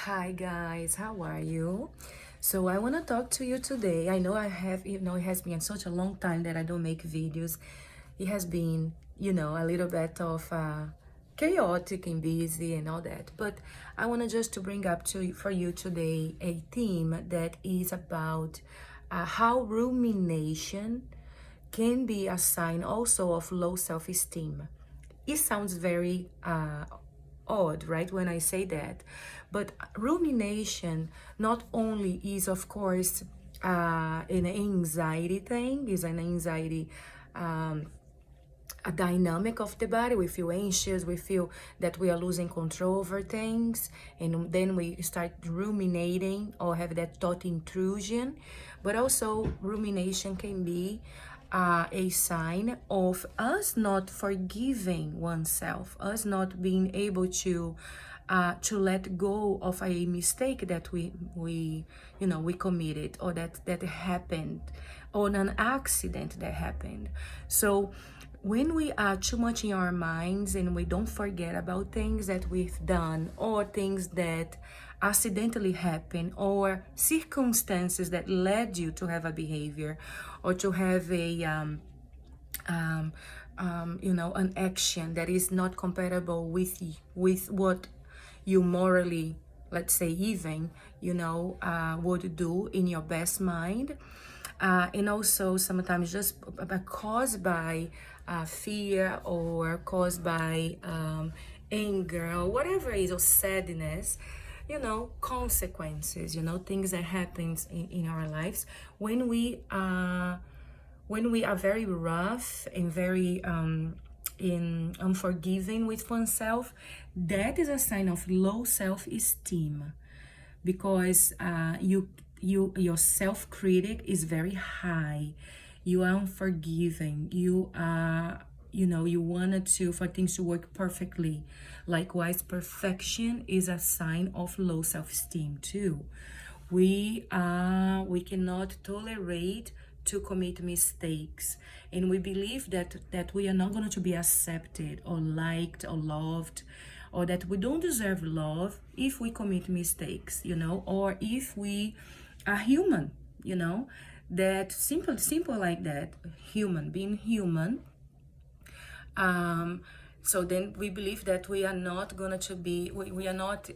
Hi guys, how are you? So I want to talk to you today. I know it has been such a long time that I don't make videos. It has been, a little bit of chaotic and busy and all that. But I want to just to bring up for you today a theme that is about how rumination can be a sign also of low self-esteem. It sounds very odd, right, when I say that. But rumination not only is, of course, an anxiety thing, is an anxiety a dynamic of the body. We feel anxious, we feel that we are losing control over things, and then we start ruminating or have that thought intrusion. But also rumination can be a sign of us not forgiving oneself, us not being able to let go of a mistake that we committed, or that happened, or an accident that happened. So when we are too much in our minds and we don't forget about things that we've done, or things that accidentally happen, or circumstances that led you to have a behavior or to have an action that is not compatible with what you morally, let's say, even would do in your best mind, and also sometimes just caused by fear, or caused by anger, or whatever it is, or sadness, consequences, things that happens in our lives when we are very rough and very unforgiving with oneself. That is a sign of low self-esteem, because your self-critic is very high. You are unforgiving. You are, you wanted for things to work perfectly. Likewise, perfection is a sign of low self-esteem too. We cannot tolerate to commit mistakes, and we believe that we are not going to be accepted or liked or loved, or that we don't deserve love if we commit mistakes, or if we are human, that simple like that, being human. So then we believe that we are not going to be, we are not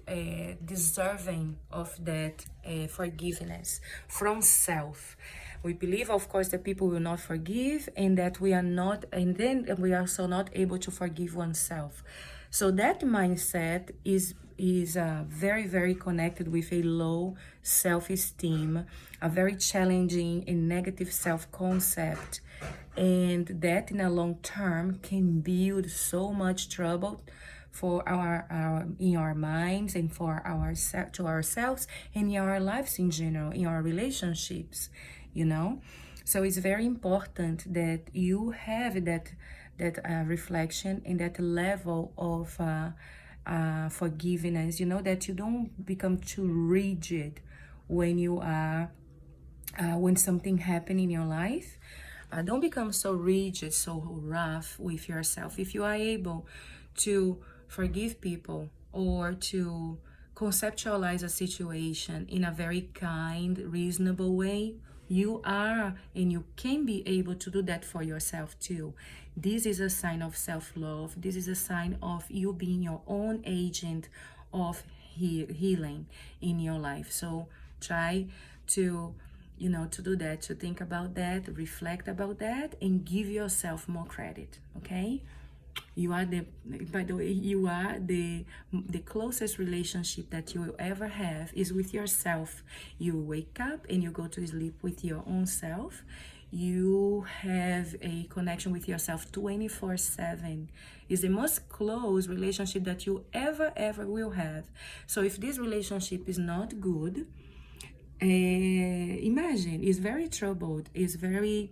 deserving of that forgiveness from self. We believe, of course, that people will not forgive, and that we are not, and then we are also not able to forgive oneself. So that mindset is very, very connected with a low self-esteem, a very challenging and negative self-concept, and that in a long term can build so much trouble for our in our minds, and for to ourselves, and in our lives in general, in our relationships. So it's very important that you have that reflection and that level of forgiveness, that you don't become too rigid when you are when something happen in your life. Don't become so rigid, so rough with yourself. If you are able to forgive people, or to conceptualize a situation in a very kind, reasonable way, you are, and you can be able to do that for yourself too. This is a sign of self-love. This is a sign of you being your own agent of healing in your life. So try to to do that, to think about that, reflect about that, and give yourself more credit. Okay, you are by the way, you are the closest relationship that you will ever have is with yourself. You wake up and you go to sleep with your own self. You have a connection with yourself 24/7. Is the most close relationship that you ever will have. So if this relationship is not good, imagine, it's very troubled, it's very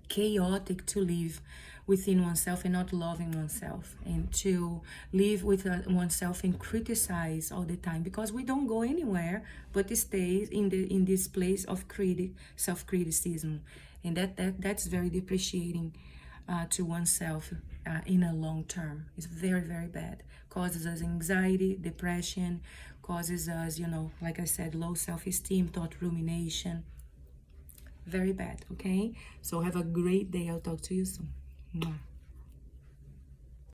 chaotic to live within oneself and not loving oneself, and to live with oneself and criticize all the time, because we don't go anywhere but stays in this place of self-criticism, and that's very depreciating to oneself in a long term. It's very, very bad. Causes us anxiety, depression, causes us, you know, like I said, low self-esteem, thought rumination. Very bad, okay? So have a great day. I'll talk to you soon. Mwah.